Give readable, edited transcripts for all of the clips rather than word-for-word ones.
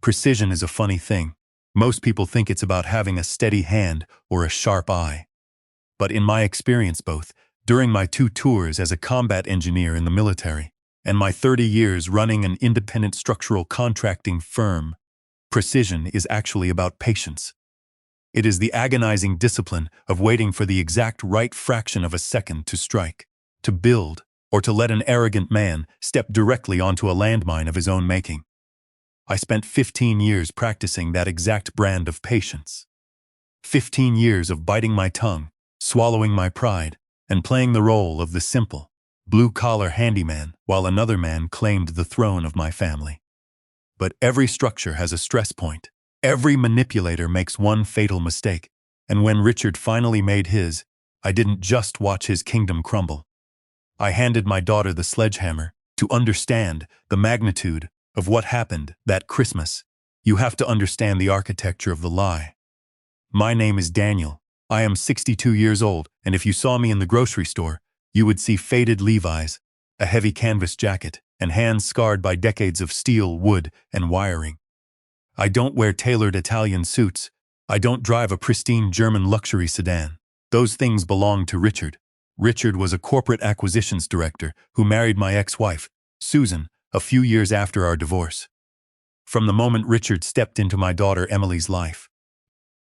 Precision is a funny thing. Most people think it's about having a steady hand or a sharp eye. But in my experience both, during my 2 tours as a combat engineer in the military, and my 30 years running an independent structural contracting firm, precision is actually about patience. It is the agonizing discipline of waiting for the exact right fraction of a second to strike, to build, or to let an arrogant man step directly onto a landmine of his own making. I spent 15 years practicing that exact brand of patience. 15 years of biting my tongue, swallowing my pride, and playing the role of the simple, blue-collar handyman while another man claimed the throne of my family. But every structure has a stress point. Every manipulator makes one fatal mistake, and when Richard finally made his, I didn't just watch his kingdom crumble. I handed my daughter the sledgehammer to understand the magnitude of what happened that Christmas. You have to understand the architecture of the lie. My name is Daniel. I am 62 years old, and if you saw me in the grocery store, you would see faded Levi's, a heavy canvas jacket, and hands scarred by decades of steel, wood, and wiring. I don't wear tailored Italian suits. I don't drive a pristine German luxury sedan. Those things belong to Richard. Richard was a corporate acquisitions director who married my ex-wife, Susan, a few years after our divorce. From the moment Richard stepped into my daughter Emily's life,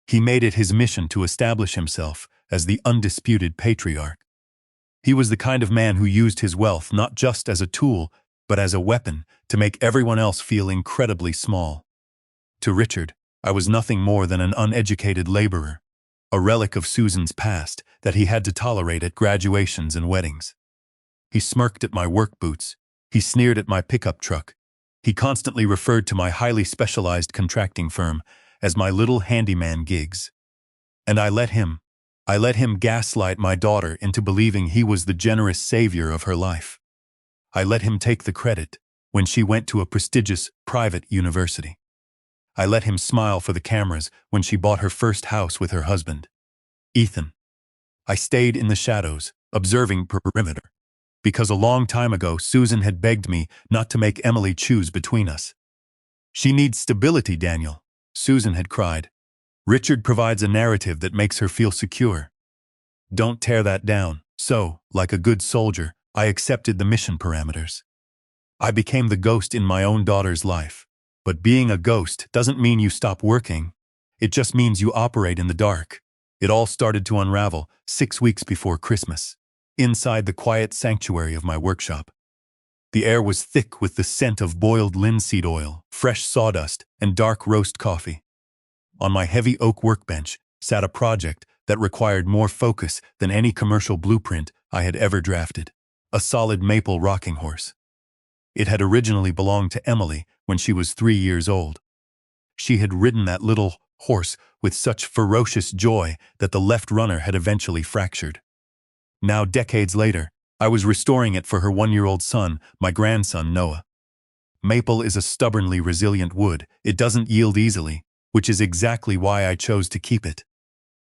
he made it his mission to establish himself as the undisputed patriarch. He was the kind of man who used his wealth not just as a tool, but as a weapon to make everyone else feel incredibly small. To Richard, I was nothing more than an uneducated laborer, a relic of Susan's past that he had to tolerate at graduations and weddings. He smirked at my work boots. He sneered at my pickup truck. He constantly referred to my highly specialized contracting firm as my little handyman gigs. And I let him gaslight my daughter into believing he was the generous savior of her life. I let him take the credit when she went to a prestigious private university. I let him smile for the cameras when she bought her first house with her husband, Ethan. I stayed in the shadows, observing perimeter, because a long time ago Susan had begged me not to make Emily choose between us. She needs stability, Daniel, Susan had cried. Richard provides a narrative that makes her feel secure. Don't tear that down. So, like a good soldier, I accepted the mission parameters. I became the ghost in my own daughter's life. But being a ghost doesn't mean you stop working. It just means you operate in the dark. It all started to unravel 6 weeks before Christmas, inside the quiet sanctuary of my workshop. The air was thick with the scent of boiled linseed oil, fresh sawdust, and dark roast coffee. On my heavy oak workbench sat a project that required more focus than any commercial blueprint I had ever drafted, a solid maple rocking horse. It had originally belonged to Emily when she was 3 years old. She had ridden that little horse with such ferocious joy that the left runner had eventually fractured. Now, decades later, I was restoring it for her 1-year-old son, my grandson Noah. Maple is a stubbornly resilient wood. It doesn't yield easily, which is exactly why I chose to keep it.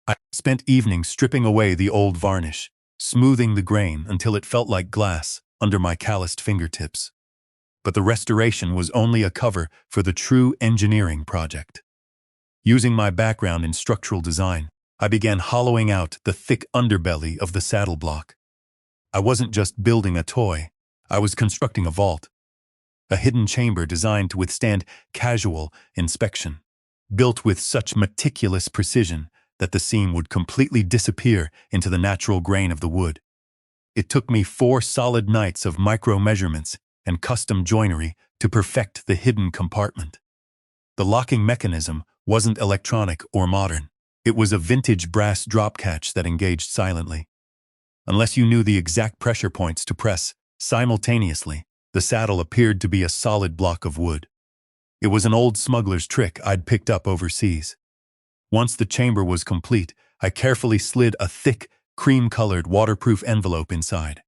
I spent evenings stripping away the old varnish, smoothing the grain until it felt like glass under my calloused fingertips. But the restoration was only a cover for the true engineering project. Using my background in structural design, I began hollowing out the thick underbelly of the saddle block. I wasn't just building a toy, I was constructing a vault, a hidden chamber designed to withstand casual inspection, built with such meticulous precision that the seam would completely disappear into the natural grain of the wood. It took me 4 solid nights of micro-measurements and custom joinery to perfect the hidden compartment. The locking mechanism wasn't electronic or modern. It was a vintage brass drop catch that engaged silently. Unless you knew the exact pressure points to press simultaneously, the saddle appeared to be a solid block of wood. It was an old smuggler's trick I'd picked up overseas. Once the chamber was complete, I carefully slid a thick, cream-colored waterproof envelope inside.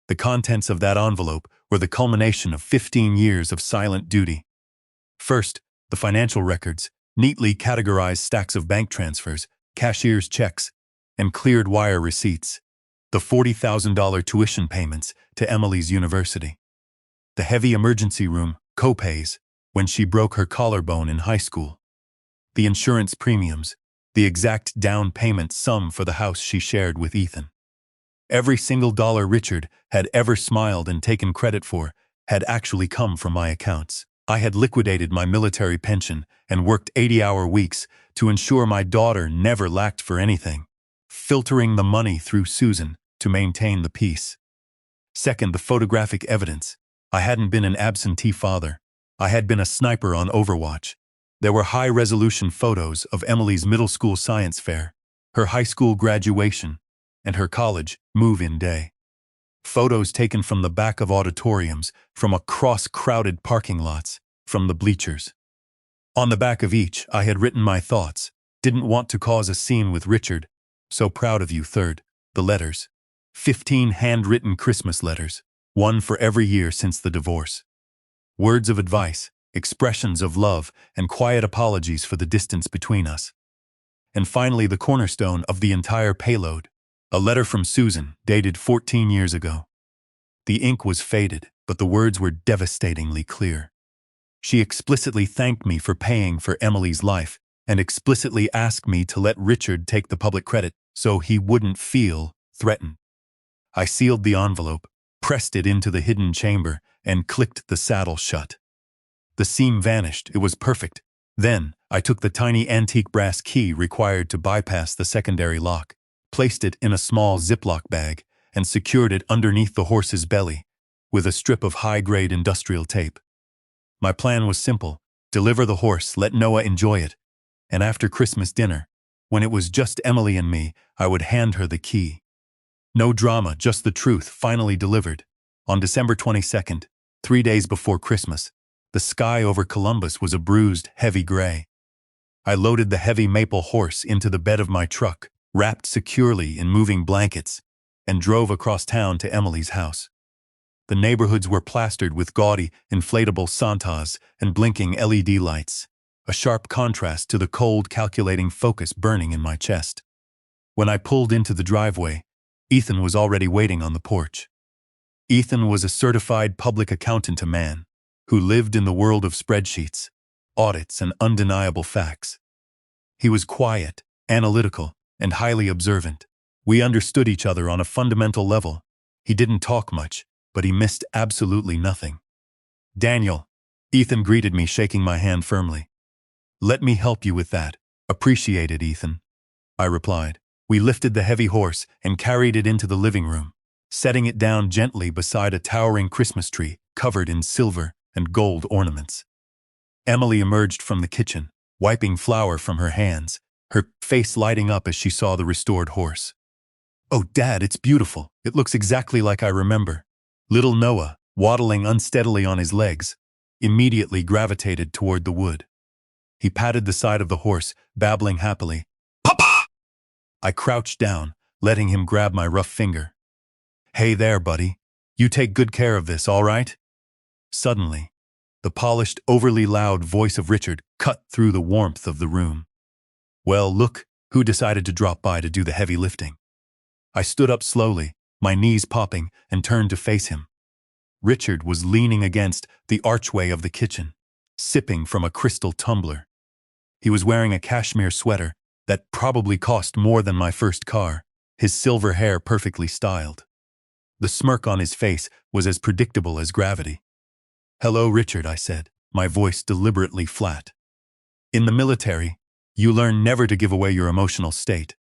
The contents of that envelope were the culmination of 15 years of silent duty. First, the financial records, neatly categorized stacks of bank transfers, cashier's checks, and cleared wire receipts. The $40,000 tuition payments to Emily's university. The heavy emergency room, co-pays, when she broke her collarbone in high school. The insurance premiums, the exact down payment sum for the house she shared with Ethan. Every single dollar Richard had ever smiled and taken credit for had actually come from my accounts. I had liquidated my military pension and worked 80-hour weeks to ensure my daughter never lacked for anything, filtering the money through Susan to maintain the peace. Second, the photographic evidence. I hadn't been an absentee father. I had been a sniper on Overwatch. There were high-resolution photos of Emily's middle school science fair, her high school graduation, and her college move-in day. Photos taken from the back of auditoriums, from across crowded parking lots, from the bleachers. On the back of each, I had written my thoughts. Didn't want to cause a scene with Richard. So proud of you. Third, the letters. 15 handwritten Christmas letters, one for every year since the divorce. Words of advice, expressions of love, and quiet apologies for the distance between us. And finally, the cornerstone of the entire payload, a letter from Susan, dated 14 years ago. The ink was faded, but the words were devastatingly clear. She explicitly thanked me for paying for Emily's life and explicitly asked me to let Richard take the public credit so he wouldn't feel threatened. I sealed the envelope, pressed it into the hidden chamber, and clicked the saddle shut. The seam vanished. It was perfect. Then, I took the tiny antique brass key required to bypass the secondary lock, placed it in a small Ziploc bag, and secured it underneath the horse's belly with a strip of high-grade industrial tape. My plan was simple: deliver the horse, let Noah enjoy it, and after Christmas dinner, when it was just Emily and me, I would hand her the key. No drama, just the truth, finally delivered. On December 22nd, 3 days before Christmas, the sky over Columbus was a bruised, heavy gray. I loaded the heavy maple horse into the bed of my truck, wrapped securely in moving blankets, and drove across town to Emily's house. The neighborhoods were plastered with gaudy, inflatable Santas and blinking LED lights, a sharp contrast to the cold, calculating focus burning in my chest. When I pulled into the driveway, Ethan was already waiting on the porch. Ethan was a certified public accountant, a man who lived in the world of spreadsheets, audits, and undeniable facts. He was quiet, analytical, and highly observant. We understood each other on a fundamental level. He didn't talk much, but he missed absolutely nothing. "Daniel," Ethan greeted me, shaking my hand firmly. "Let me help you with that." "Appreciate it, Ethan," I replied. We lifted the heavy horse and carried it into the living room, setting it down gently beside a towering Christmas tree covered in silver and gold ornaments. Emily emerged from the kitchen, wiping flour from her hands, her face lighting up as she saw the restored horse. "Oh, Dad, it's beautiful. It looks exactly like I remember." Little Noah, waddling unsteadily on his legs, immediately gravitated toward the wood. He patted the side of the horse, babbling happily. "Papa!" I crouched down, letting him grab my rough finger. "Hey there, buddy. You take good care of this, all right?" Suddenly, the polished, overly loud voice of Richard cut through the warmth of the room. "Well, look, who decided to drop by to do the heavy lifting?" I stood up slowly, my knees popping, and turned to face him. Richard was leaning against the archway of the kitchen, sipping from a crystal tumbler. He was wearing a cashmere sweater that probably cost more than my first car, his silver hair perfectly styled. The smirk on his face was as predictable as gravity. "Hello, Richard," I said, my voice deliberately flat. "In the military, you learn never to give away your emotional state.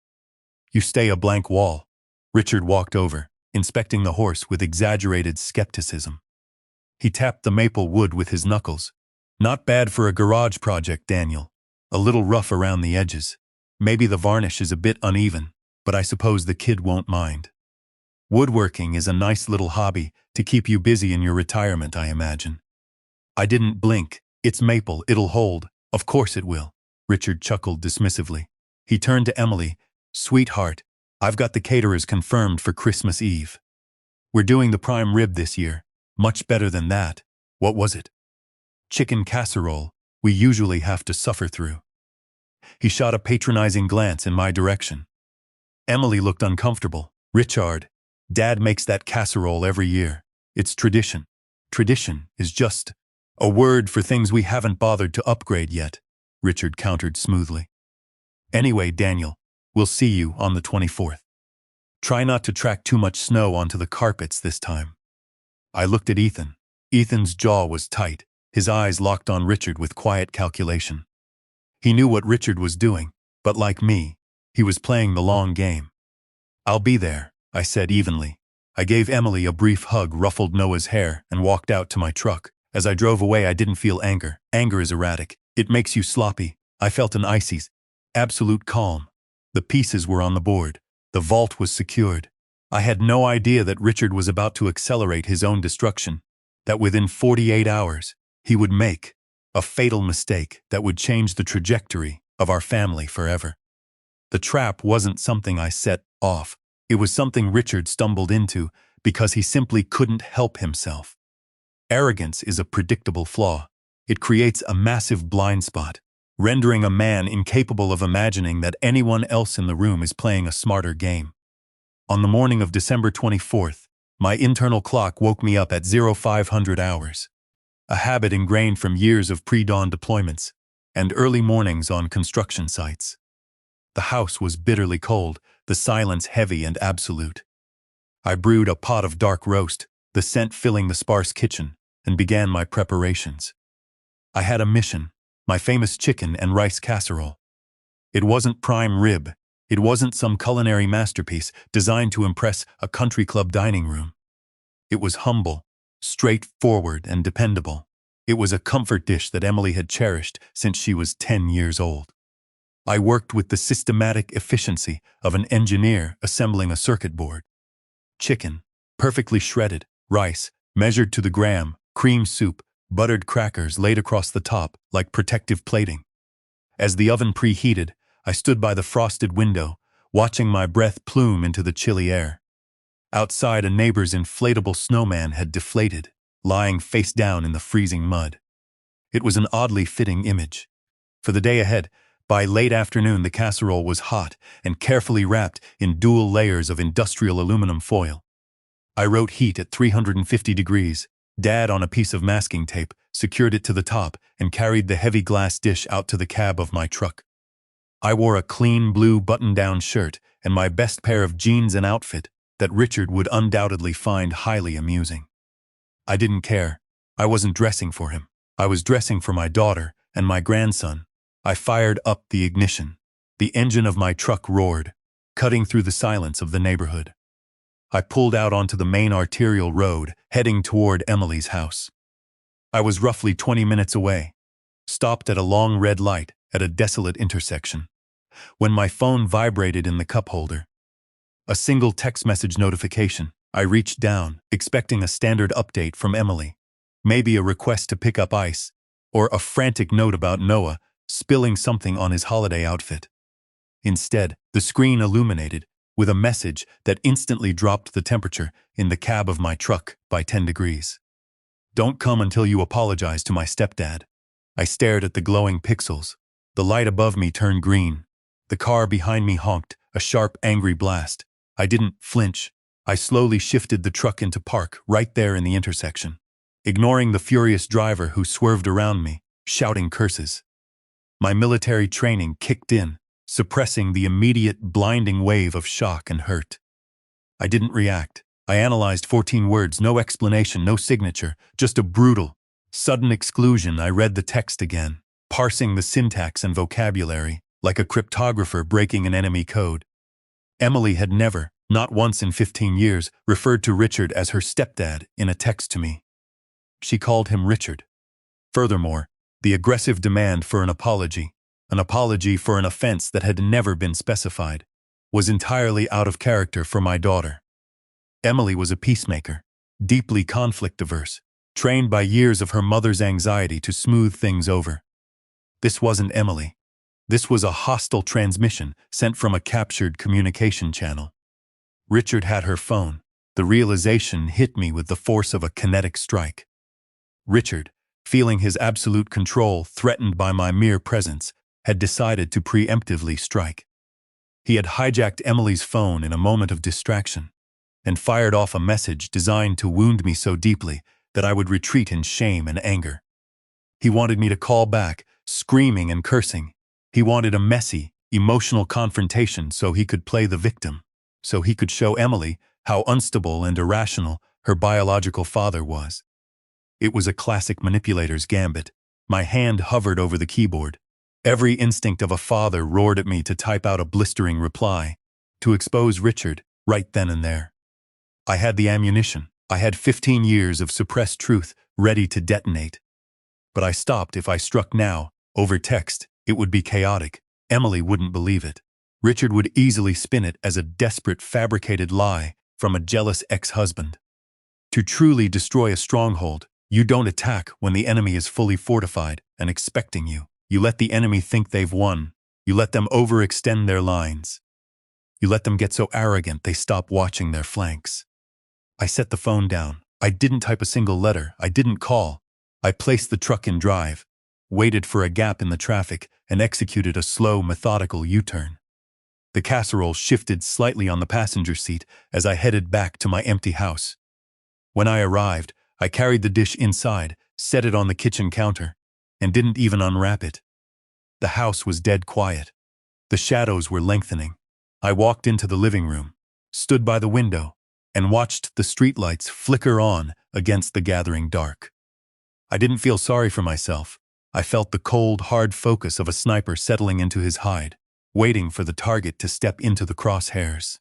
You stay a blank wall." Richard walked over, inspecting the horse with exaggerated skepticism. He tapped the maple wood with his knuckles. "Not bad for a garage project, Daniel. A little rough around the edges. Maybe the varnish is a bit uneven, but I suppose the kid won't mind. Woodworking is a nice little hobby to keep you busy in your retirement, I imagine." I didn't blink. "It's maple, it'll hold." "Of course it will," Richard chuckled dismissively. He turned to Emily. "Sweetheart, I've got the caterers confirmed for Christmas Eve. We're doing the prime rib this year. Much better than that." "What was it?" "Chicken casserole. We usually have to suffer through." He shot a patronizing glance in my direction. Emily looked uncomfortable. "Richard, Dad makes that casserole every year. It's tradition." "Tradition is just..." A word for things we haven't bothered to upgrade yet, Richard countered smoothly. Anyway, Daniel, we'll see you on the 24th. Try not to track too much snow onto the carpets this time. I looked at Ethan. Ethan's jaw was tight, his eyes locked on Richard with quiet calculation. He knew what Richard was doing, but like me, he was playing the long game. I'll be there, I said evenly. I gave Emily a brief hug, ruffled Noah's hair, and walked out to my truck. As I drove away, I didn't feel anger. Anger is erratic. It makes you sloppy. I felt an icy, absolute calm. The pieces were on the board. The vault was secured. I had no idea that Richard was about to accelerate his own destruction, that within 48 hours, he would make a fatal mistake that would change the trajectory of our family forever. The trap wasn't something I set off. It was something Richard stumbled into because he simply couldn't help himself. Arrogance is a predictable flaw. It creates a massive blind spot, rendering a man incapable of imagining that anyone else in the room is playing a smarter game. On the morning of December 24th, my internal clock woke me up at 0500 hours, a habit ingrained from years of pre-dawn deployments and early mornings on construction sites. The house was bitterly cold, the silence heavy and absolute. I brewed a pot of dark roast, the scent filling the sparse kitchen, and began my preparations. I had a mission, my famous chicken and rice casserole. It wasn't prime rib. It wasn't some culinary masterpiece designed to impress a country club dining room. It was humble, straightforward, and dependable. It was a comfort dish that Emily had cherished since she was 10 years old. I worked with the systematic efficiency of an engineer assembling a circuit board. Chicken, perfectly shredded, rice, measured to the gram, cream soup, buttered crackers laid across the top like protective plating. As the oven preheated, I stood by the frosted window, watching my breath plume into the chilly air. Outside, a neighbor's inflatable snowman had deflated, lying face down in the freezing mud. It was an oddly fitting image. For the day ahead, by late afternoon, the casserole was hot and carefully wrapped in dual layers of industrial aluminum foil. I wrote heat at 350 degrees. Dad, on a piece of masking tape, secured it to the top and carried the heavy glass dish out to the cab of my truck. I wore a clean blue button-down shirt and my best pair of jeans and outfit that Richard would undoubtedly find highly amusing. I didn't care. I wasn't dressing for him. I was dressing for my daughter and my grandson. I fired up the ignition. The engine of my truck roared, cutting through the silence of the neighborhood. I pulled out onto the main arterial road, heading toward Emily's house. I was roughly 20 minutes away, stopped at a long red light at a desolate intersection, when my phone vibrated in the cup holder. A single text message notification. I reached down, expecting a standard update from Emily, maybe a request to pick up ice, or a frantic note about Noah spilling something on his holiday outfit. Instead, the screen illuminated with a message that instantly dropped the temperature in the cab of my truck by 10 degrees. Don't come until you apologize to my stepdad. I stared at the glowing pixels. The light above me turned green. The car behind me honked, a sharp, angry blast. I didn't flinch. I slowly shifted the truck into park right there in the intersection, ignoring the furious driver who swerved around me, shouting curses. My military training kicked in, suppressing the immediate, blinding wave of shock and hurt. I didn't react. I analyzed 14 words, no explanation, no signature, just a brutal, sudden exclusion. I read the text again, parsing the syntax and vocabulary, like a cryptographer breaking an enemy code. Emily had never, not once in 15 years, referred to Richard as her stepdad in a text to me. She called him Richard. Furthermore, the aggressive demand for an apology for an offense that had never been specified, was entirely out of character for my daughter. Emily was a peacemaker, deeply conflict-averse, trained by years of her mother's anxiety to smooth things over. This wasn't Emily. This was a hostile transmission sent from a captured communication channel. Richard had her phone. The realization hit me with the force of a kinetic strike. Richard, feeling his absolute control threatened by my mere presence, had decided to preemptively strike. He had hijacked Emily's phone in a moment of distraction and fired off a message designed to wound me so deeply that I would retreat in shame and anger. He wanted me to call back, screaming and cursing. He wanted a messy, emotional confrontation so he could play the victim, so he could show Emily how unstable and irrational her biological father was. It was a classic manipulator's gambit. My hand hovered over the keyboard. Every instinct of a father roared at me to type out a blistering reply, to expose Richard right then and there. I had the ammunition. I had 15 years of suppressed truth ready to detonate. But I stopped. If I struck now, over text, it would be chaotic. Emily wouldn't believe it. Richard would easily spin it as a desperate, fabricated lie from a jealous ex-husband. To truly destroy a stronghold, you don't attack when the enemy is fully fortified and expecting you. You let the enemy think they've won. You let them overextend their lines. You let them get so arrogant they stop watching their flanks. I set the phone down. I didn't type a single letter. I didn't call. I placed the truck in drive, waited for a gap in the traffic, and executed a slow, methodical U-turn. The casserole shifted slightly on the passenger seat as I headed back to my empty house. When I arrived, I carried the dish inside, set it on the kitchen counter, and didn't even unwrap it. The house was dead quiet. The shadows were lengthening. I walked into the living room, stood by the window, and watched the streetlights flicker on against the gathering dark. I didn't feel sorry for myself. I felt the cold, hard focus of a sniper settling into his hide, waiting for the target to step into the crosshairs.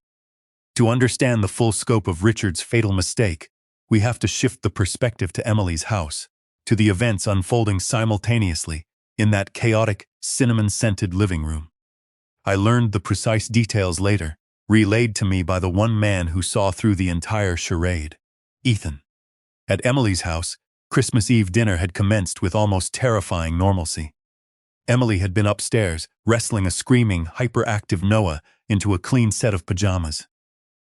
To understand the full scope of Richard's fatal mistake, we have to shift the perspective to Emily's house, to the events unfolding simultaneously in that chaotic, cinnamon-scented living room. I learned the precise details later, relayed to me by the one man who saw through the entire charade, Ethan. At Emily's house, Christmas Eve dinner had commenced with almost terrifying normalcy. Emily had been upstairs, wrestling a screaming, hyperactive Noah into a clean set of pajamas.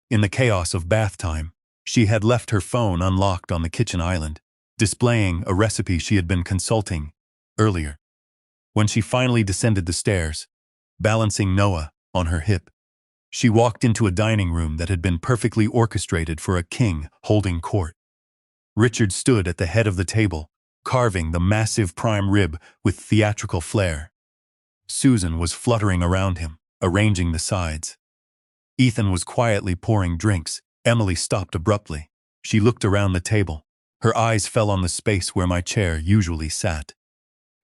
In the chaos of bath time, she had left her phone unlocked on the kitchen island, displaying a recipe she had been consulting earlier. When she finally descended the stairs, balancing Noah on her hip, she walked into a dining room that had been perfectly orchestrated for a king holding court. Richard stood at the head of the table, carving the massive prime rib with theatrical flair. Susan was fluttering around him, arranging the sides. Ethan was quietly pouring drinks. Emily stopped abruptly. She looked around the table. Her eyes fell on the space where my chair usually sat.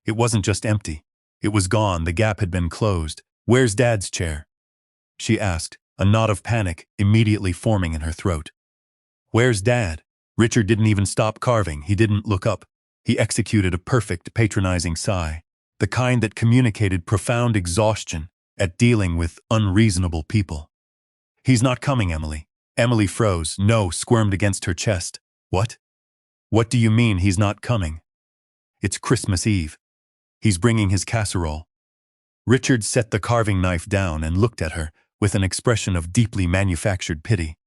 It wasn't just empty. It was gone. The gap had been closed. "Where's Dad's chair?" she asked, a knot of panic immediately forming in her throat. "Where's Dad?" Richard didn't even stop carving. He didn't look up. He executed a perfect, patronizing sigh, the kind that communicated profound exhaustion at dealing with unreasonable people. "He's not coming, Emily." Emily froze. No, squirmed against her chest. "What? What do you mean he's not coming?" "It's Christmas Eve. He's bringing his casserole." Richard set the carving knife down and looked at her with an expression of deeply manufactured pity.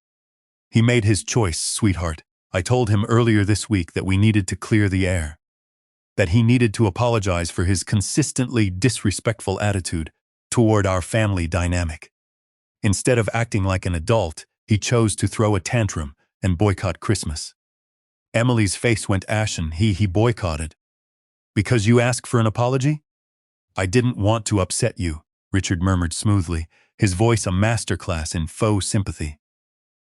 "He made his choice, sweetheart. I told him earlier this week that we needed to clear the air, that he needed to apologize for his consistently disrespectful attitude toward our family dynamic. Instead of acting like an adult, he chose to throw a tantrum and boycott Christmas." Emily's face went ashen. He boycotted. "Because you asked for an apology?" "I didn't want to upset you," Richard murmured smoothly, his voice a masterclass in faux sympathy.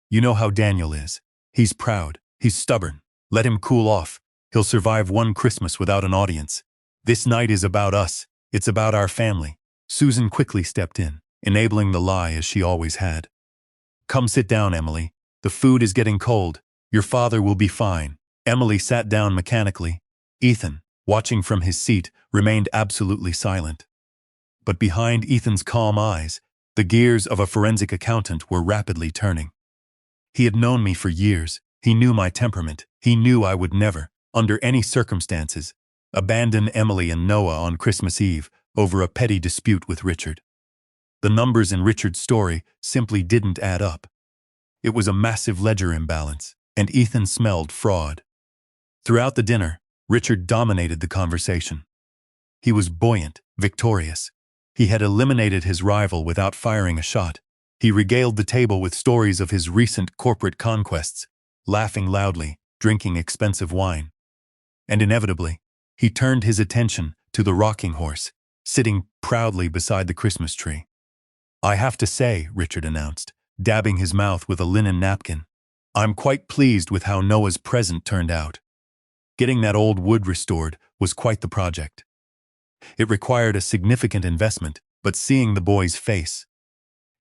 "You know how Daniel is. He's proud. He's stubborn. Let him cool off. He'll survive one Christmas without an audience. This night is about us. It's about our family." Susan quickly stepped in, enabling the lie as she always had. "Come sit down, Emily. The food is getting cold. Your father will be fine." Emily sat down mechanically. Ethan, watching from his seat, remained absolutely silent. But behind Ethan's calm eyes, the gears of a forensic accountant were rapidly turning. He had known me for years. He knew my temperament. He knew I would never, under any circumstances, abandon Emily and Noah on Christmas Eve over a petty dispute with Richard. The numbers in Richard's story simply didn't add up. It was a massive ledger imbalance, and Ethan smelled fraud. Throughout the dinner, Richard dominated the conversation. He was buoyant, victorious. He had eliminated his rival without firing a shot. He regaled the table with stories of his recent corporate conquests, laughing loudly, drinking expensive wine. And inevitably, He turned his attention to the rocking horse, sitting proudly beside the Christmas tree. "I have to say," Richard announced, dabbing his mouth with a linen napkin, "I'm quite pleased with how Noah's present turned out. Getting that old wood restored was quite the project. It required a significant investment, but seeing the boy's face,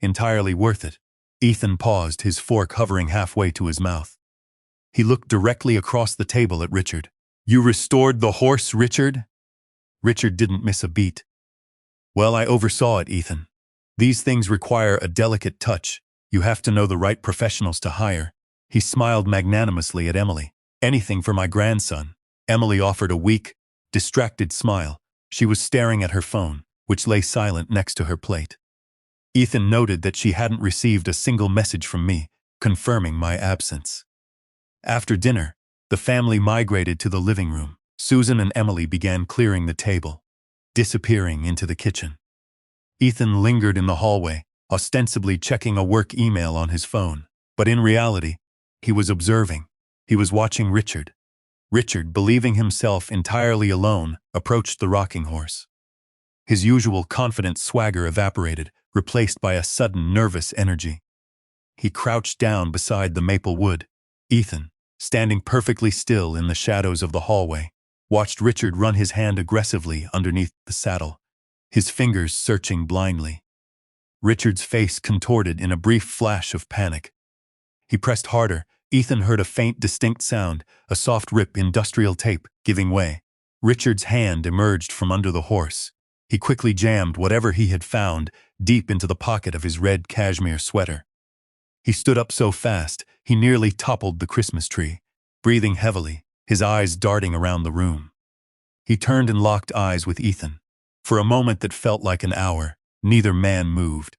entirely worth it." Ethan paused, his fork hovering halfway to his mouth. He looked directly across the table at Richard. "You restored the horse, Richard?" Richard didn't miss a beat. "Well, I oversaw it, Ethan. These things require a delicate touch. You have to know the right professionals to hire." He smiled magnanimously at Emily. "Anything for my grandson." Emily offered a weak, distracted smile. She was staring at her phone, which lay silent next to her plate. Ethan noted that she hadn't received a single message from me, confirming my absence. After dinner, the family migrated to the living room. Susan and Emily began clearing the table, disappearing into the kitchen. Ethan lingered in the hallway, ostensibly checking a work email on his phone, but in reality, he was observing. He was watching Richard. Richard, believing himself entirely alone, approached the rocking horse. His usual confident swagger evaporated, replaced by a sudden nervous energy. He crouched down beside the maple wood. Ethan, standing perfectly still in the shadows of the hallway, watched Richard run his hand aggressively underneath the saddle, his fingers searching blindly. Richard's face contorted in a brief flash of panic. He pressed harder. Ethan heard a faint, distinct sound, a soft rip, industrial tape giving way. Richard's hand emerged from under the horse. He quickly jammed whatever he had found deep into the pocket of his red cashmere sweater. He stood up so fast, he nearly toppled the Christmas tree, breathing heavily, his eyes darting around the room. He turned and locked eyes with Ethan. For a moment that felt like an hour, neither man moved.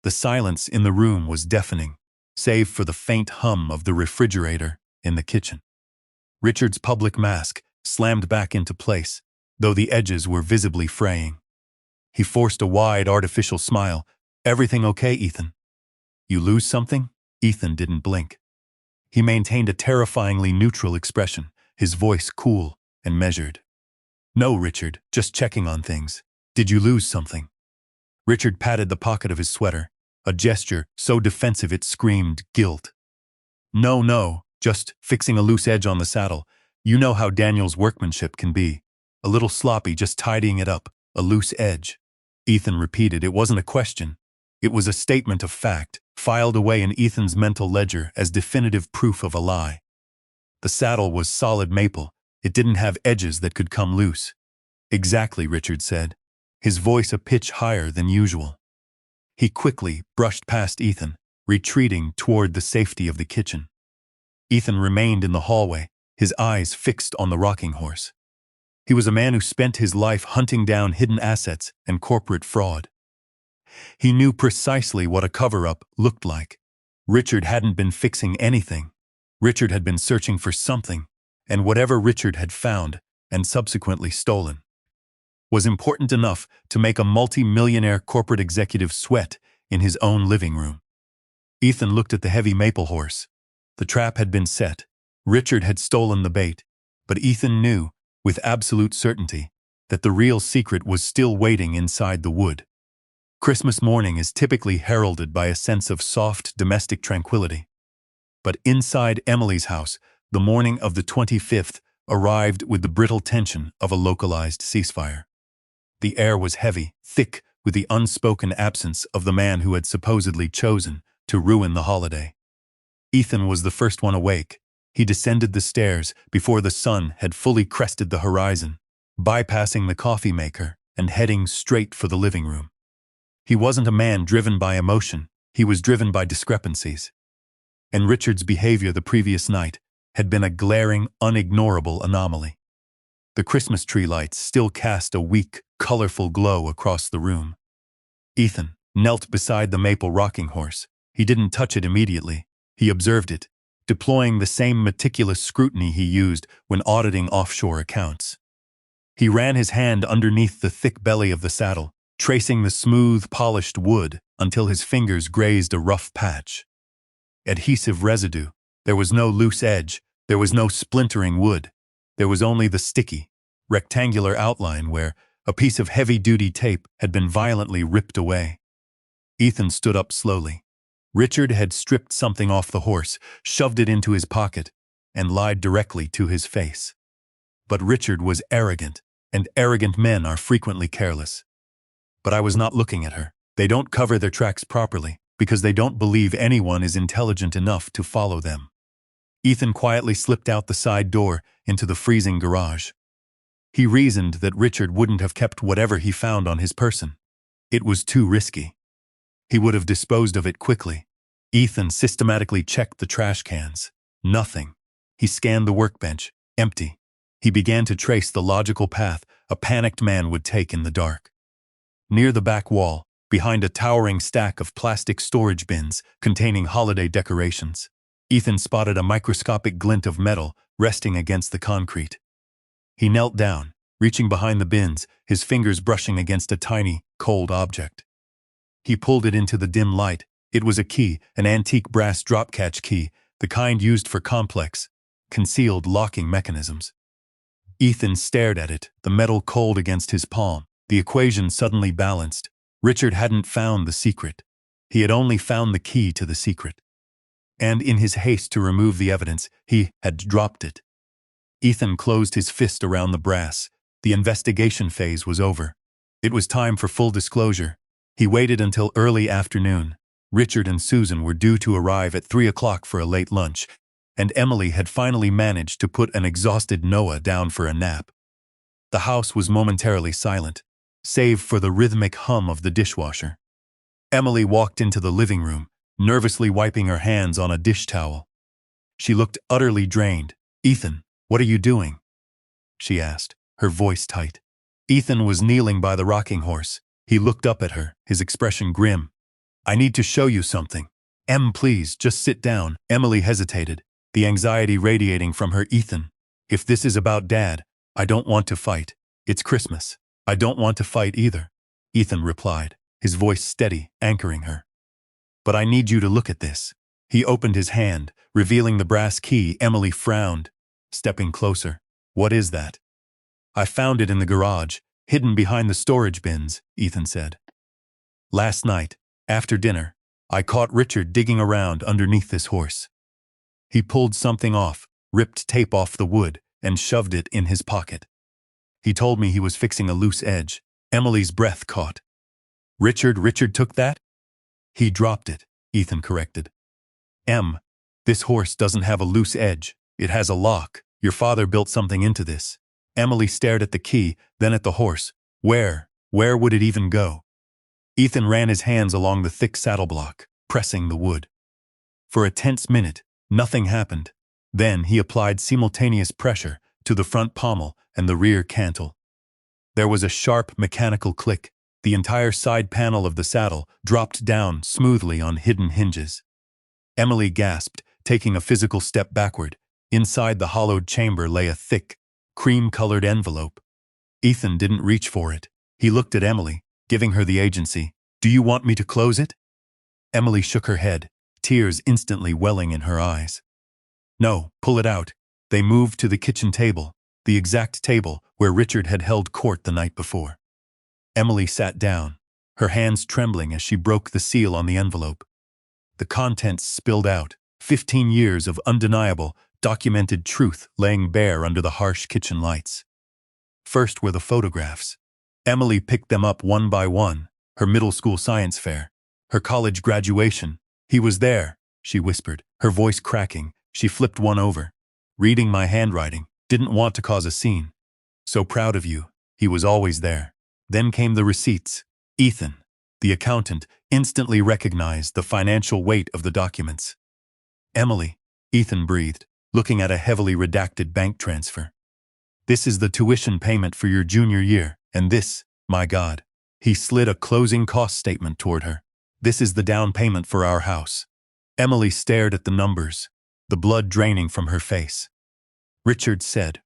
The silence in the room was deafening, save for the faint hum of the refrigerator in the kitchen. Richard's public mask slammed back into place, though the edges were visibly fraying. He forced a wide, artificial smile. "Everything okay, Ethan?" "You lose something?" Ethan didn't blink. He maintained a terrifyingly neutral expression, his voice cool and measured. "No, Richard, just checking on things. Did you lose something?" Richard patted the pocket of his sweater, a gesture so defensive it screamed guilt. No, just fixing a loose edge on the saddle. You know how Daniel's workmanship can be. A little sloppy, just tidying it up, a loose edge." Ethan repeated. It wasn't a question. It was a statement of fact, filed away in Ethan's mental ledger as definitive proof of a lie. The saddle was solid maple. It didn't have edges that could come loose. "Exactly," Richard said, his voice a pitch higher than usual. He quickly brushed past Ethan, retreating toward the safety of the kitchen. Ethan remained in the hallway, his eyes fixed on the rocking horse. He was a man who spent his life hunting down hidden assets and corporate fraud. He knew precisely what a cover-up looked like. Richard hadn't been fixing anything. Richard had been searching for something, and whatever Richard had found, and subsequently stolen, was important enough to make a multi-millionaire corporate executive sweat in his own living room. Ethan looked at the heavy maple horse. The trap had been set. Richard had stolen the bait, but Ethan knew, with absolute certainty, that the real secret was still waiting inside the wood. Christmas morning is typically heralded by a sense of soft domestic tranquility. But inside Emily's house, the morning of the 25th arrived with the brittle tension of a localized ceasefire. The air was heavy, thick with the unspoken absence of the man who had supposedly chosen to ruin the holiday. Ethan was the first one awake. He descended the stairs before the sun had fully crested the horizon, bypassing the coffee maker and heading straight for the living room. He wasn't a man driven by emotion, he was driven by discrepancies. And Richard's behavior the previous night had been a glaring, unignorable anomaly. The Christmas tree lights still cast a weak, colorful glow across the room. Ethan knelt beside the maple rocking horse. He didn't touch it immediately. He observed it, deploying the same meticulous scrutiny he used when auditing offshore accounts. He ran his hand underneath the thick belly of the saddle, tracing the smooth, polished wood until his fingers grazed a rough patch. Adhesive residue. There was no loose edge. There was no splintering wood. There was only the sticky, rectangular outline where a piece of heavy-duty tape had been violently ripped away. Ethan stood up slowly. Richard had stripped something off the horse, shoved it into his pocket, and lied directly to his face. But Richard was arrogant, and arrogant men are frequently careless. But I was not looking at her. They don't cover their tracks properly, because they don't believe anyone is intelligent enough to follow them. Ethan quietly slipped out the side door into the freezing garage. He reasoned that Richard wouldn't have kept whatever he found on his person. It was too risky. He would have disposed of it quickly. Ethan systematically checked the trash cans. Nothing. He scanned the workbench. Empty. He began to trace the logical path a panicked man would take in the dark. Near the back wall, behind a towering stack of plastic storage bins containing holiday decorations, Ethan spotted a microscopic glint of metal resting against the concrete. He knelt down, reaching behind the bins, his fingers brushing against a tiny, cold object. He pulled it into the dim light. It was a key, an antique brass drop-catch key, the kind used for complex, concealed locking mechanisms. Ethan stared at it, the metal cold against his palm. The equation suddenly balanced. Richard hadn't found the secret. He had only found the key to the secret. And in his haste to remove the evidence, he had dropped it. Ethan closed his fist around the brass. The investigation phase was over. It was time for full disclosure. He waited until early afternoon. Richard and Susan were due to arrive at 3 o'clock for a late lunch, and Emily had finally managed to put an exhausted Noah down for a nap. The house was momentarily silent, save for the rhythmic hum of the dishwasher. Emily walked into the living room, nervously wiping her hands on a dish towel. She looked utterly drained. "Ethan, what are you doing?" she asked, her voice tight. Ethan was kneeling by the rocking horse. He looked up at her, his expression grim. "I need to show you something." Please, just sit down." Emily hesitated, the anxiety radiating from her. "Ethan, if this is about Dad, I don't want to fight. It's Christmas. I don't want to fight either," Ethan replied, his voice steady, anchoring her. "But I need you to look at this." He opened his hand, revealing the brass key. Emily frowned, stepping closer. "What is that?" "I found it in the garage, hidden behind the storage bins," Ethan said. "Last night, after dinner, I caught Richard digging around underneath this horse. He pulled something off, ripped tape off the wood, and shoved it in his pocket. He told me he was fixing a loose edge." Emily's breath caught. Richard took that?" "He dropped it," Ethan corrected. This horse doesn't have a loose edge. It has a lock. Your father built something into this." Emily stared at the key, then at the horse. Where would it even go?" Ethan ran his hands along the thick saddle block, pressing the wood. For a tense minute, nothing happened. Then he applied simultaneous pressure to the front pommel and the rear cantle. There was a sharp mechanical click. The entire side panel of the saddle dropped down smoothly on hidden hinges. Emily gasped, taking a physical step backward. Inside the hollowed chamber lay a thick, cream-colored envelope. Ethan didn't reach for it. He looked at Emily, giving her the agency. "Do you want me to close it?" Emily shook her head, tears instantly welling in her eyes. "No, pull it out." They moved to the kitchen table, the exact table where Richard had held court the night before. Emily sat down, her hands trembling as she broke the seal on the envelope. The contents spilled out, 15 years of undeniable, documented truth laying bare under the harsh kitchen lights. First were the photographs. Emily picked them up one by one. Her middle school science fair, her college graduation. "He was there," she whispered, her voice cracking. She flipped one over. "Reading my handwriting. Didn't want to cause a scene. So proud of you. He was always there." Then came the receipts. Ethan, the accountant, instantly recognized the financial weight of the documents. "Emily," Ethan breathed, looking at a heavily redacted bank transfer. "This is the tuition payment for your junior year, and this, my God." He slid a closing cost statement toward her. "This is the down payment for our house." Emily stared at the numbers, the blood draining from her face. Richard said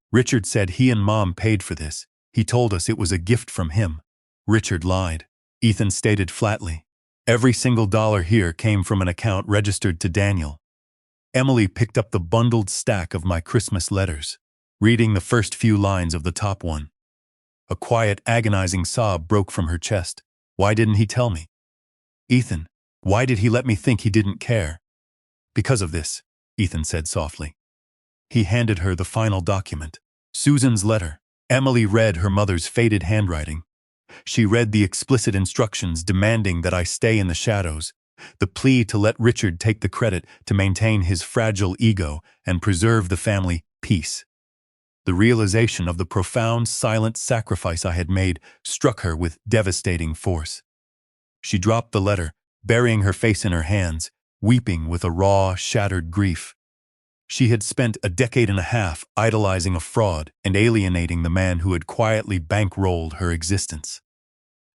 he and Mom paid for this. He told us it was a gift from him." Richard lied. Ethan stated flatly. "Every single dollar here came from an account registered to Daniel." Emily picked up the bundled stack of my Christmas letters, reading the first few lines of the top one. A quiet, agonizing sob broke from her chest. Why didn't he tell me? Ethan, why did he let me think he didn't care? Because of this, Ethan said softly. He handed her the final document. Susan's letter. Emily read her mother's faded handwriting. She read the explicit instructions demanding that I stay in the shadows, the plea to let Richard take the credit to maintain his fragile ego and preserve the family peace. The realization of the profound, silent sacrifice I had made struck her with devastating force. She dropped the letter, burying her face in her hands, weeping with a raw, shattered grief. She had spent a decade and a half idolizing a fraud and alienating the man who had quietly bankrolled her existence.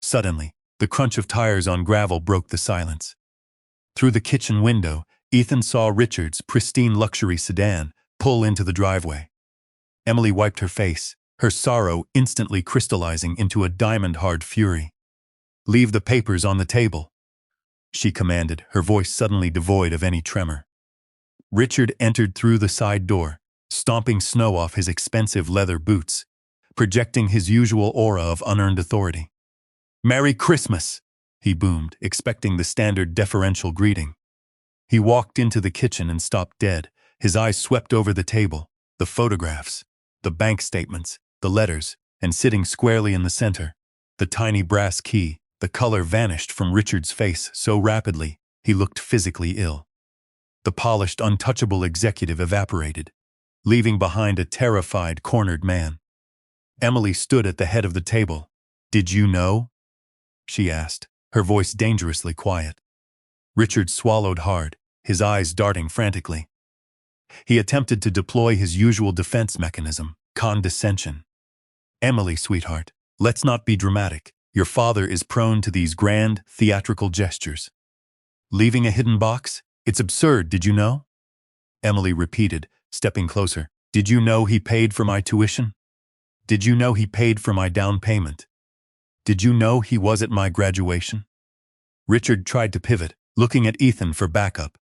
Suddenly, the crunch of tires on gravel broke the silence. Through the kitchen window, Ethan saw Richard's pristine luxury sedan pull into the driveway. Emily wiped her face, her sorrow instantly crystallizing into a diamond-hard fury. "Leave the papers on the table," she commanded, her voice suddenly devoid of any tremor. Richard entered through the side door, stomping snow off his expensive leather boots, projecting his usual aura of unearned authority. "Merry Christmas!" he boomed, expecting the standard deferential greeting. He walked into the kitchen and stopped dead, his eyes swept over the table, the photographs, the bank statements, the letters, and sitting squarely in the center, the tiny brass key. The color vanished from Richard's face so rapidly, he looked physically ill. The polished, untouchable executive evaporated, leaving behind a terrified, cornered man. Emily stood at the head of the table. "Did you know?" she asked, her voice dangerously quiet. Richard swallowed hard, his eyes darting frantically. He attempted to deploy his usual defense mechanism, condescension. "Emily, sweetheart, let's not be dramatic. Your father is prone to these grand, theatrical gestures. Leaving a hidden box? It's absurd, did you know?" Emily repeated, stepping closer. "Did you know he paid for my tuition? Did you know he paid for my down payment? Did you know he was at my graduation?" Richard tried to pivot, looking at Ethan for backup.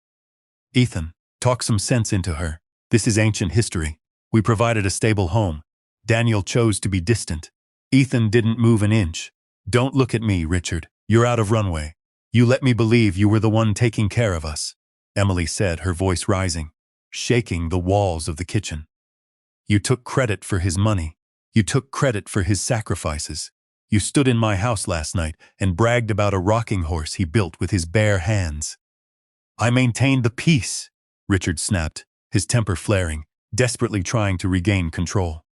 "Ethan, talk some sense into her. This is ancient history. We provided a stable home. Daniel chose to be distant. Ethan didn't move an inch. Don't look at me, Richard. You're out of runway. You let me believe you were the one taking care of us," Emily said, her voice rising, shaking the walls of the kitchen. "You took credit for his money. You took credit for his sacrifices. You stood in my house last night and bragged about a rocking horse he built with his bare hands." "I maintained the peace," Richard snapped, his temper flaring, desperately trying to regain control.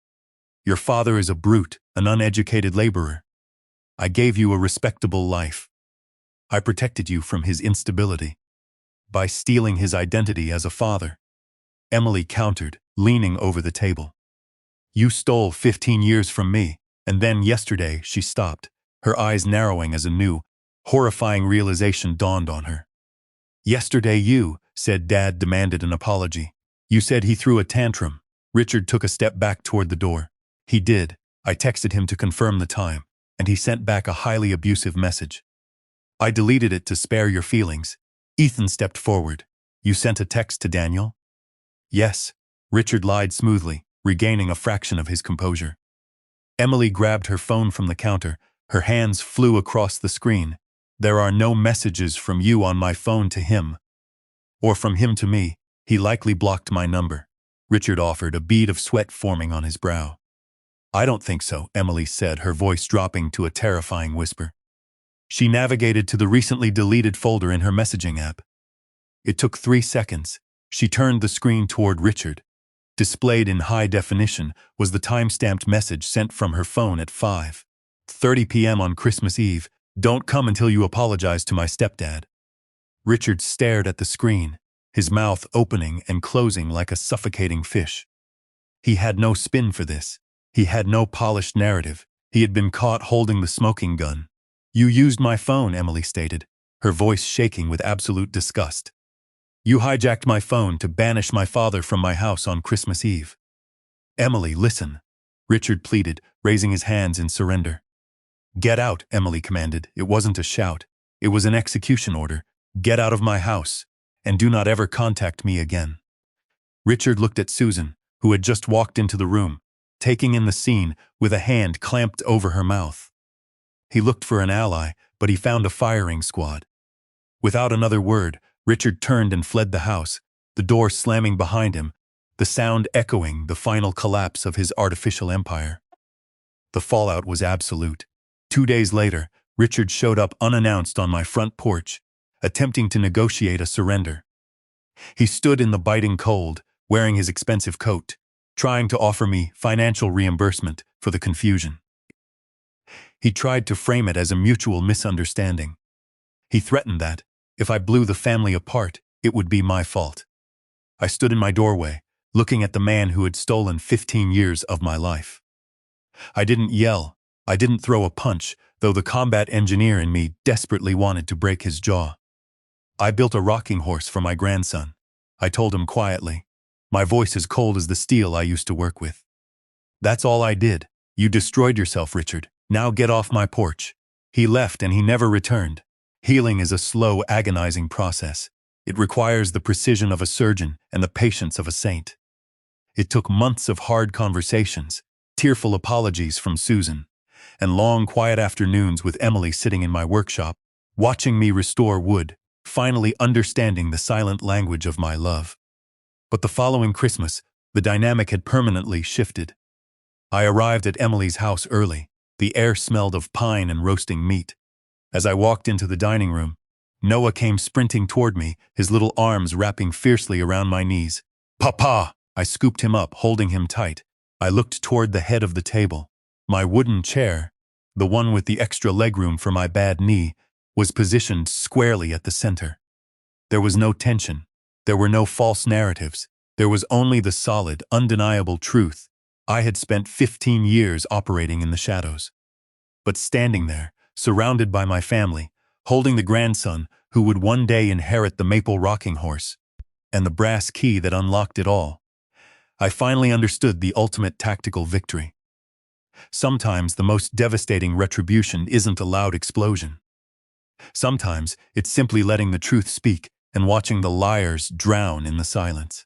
"Your father is a brute, an uneducated laborer. I gave you a respectable life. I protected you from his instability by stealing his identity as a father." Emily countered, leaning over the table. "You stole 15 years from me, and then yesterday," she stopped, her eyes narrowing as a new, horrifying realization dawned on her. "Yesterday you," said Dad, demanded an apology. "You said he threw a tantrum." Richard took a step back toward the door. "He did. I texted him to confirm the time, and he sent back a highly abusive message. I deleted it to spare your feelings." Ethan stepped forward. "You sent a text to Daniel?" "Yes," Richard lied smoothly, regaining a fraction of his composure. Emily grabbed her phone from the counter. Her hands flew across the screen. "There are no messages from you on my phone to him. Or from him to me. He likely blocked my number," Richard offered, a bead of sweat forming on his brow. "I don't think so," Emily said, her voice dropping to a terrifying whisper. She navigated to the recently deleted folder in her messaging app. It took 3 seconds. She turned the screen toward Richard. Displayed in high definition was the time-stamped message sent from her phone at 5:30 p.m. on Christmas Eve. "Don't come until you apologize to my stepdad." Richard stared at the screen, his mouth opening and closing like a suffocating fish. He had no spin for this. He had no polished narrative. He had been caught holding the smoking gun. "You used my phone," Emily stated, her voice shaking with absolute disgust. "You hijacked my phone to banish my father from my house on Christmas Eve." "Emily, listen," Richard pleaded, raising his hands in surrender. "Get out," Emily commanded. It wasn't a shout. It was an execution order. "Get out of my house, and do not ever contact me again." Richard looked at Susan, who had just walked into the room, taking in the scene with a hand clamped over her mouth. He looked for an ally, but he found a firing squad. Without another word, Richard turned and fled the house, the door slamming behind him, the sound echoing the final collapse of his artificial empire. The fallout was absolute. 2 days later, Richard showed up unannounced on my front porch, attempting to negotiate a surrender. He stood in the biting cold, wearing his expensive coat, trying to offer me financial reimbursement for the confusion. He tried to frame it as a mutual misunderstanding. He threatened that, if I blew the family apart, it would be my fault. I stood in my doorway, looking at the man who had stolen 15 years of my life. I didn't yell, I didn't throw a punch, though the combat engineer in me desperately wanted to break his jaw. I built a rocking horse for my grandson, I told him quietly, my voice as cold as the steel I used to work with. That's all I did. You destroyed yourself, Richard. Now get off my porch. He left and he never returned. Healing is a slow, agonizing process. It requires the precision of a surgeon and the patience of a saint. It took months of hard conversations, tearful apologies from Susan, and long, quiet afternoons with Emily sitting in my workshop, watching me restore wood, finally understanding the silent language of my love. But the following Christmas, the dynamic had permanently shifted. I arrived at Emily's house early. The air smelled of pine and roasting meat. As I walked into the dining room, Noah came sprinting toward me, his little arms wrapping fiercely around my knees. "Papa!" I scooped him up, holding him tight. I looked toward the head of the table. My wooden chair, the one with the extra legroom for my bad knee, was positioned squarely at the center. There was no tension. There were no false narratives. There was only the solid, undeniable truth. I had spent 15 years operating in the shadows. But standing there, surrounded by my family, holding the grandson who would one day inherit the maple rocking horse, and the brass key that unlocked it all, I finally understood the ultimate tactical victory. Sometimes the most devastating retribution isn't a loud explosion. Sometimes it's simply letting the truth speak and watching the liars drown in the silence.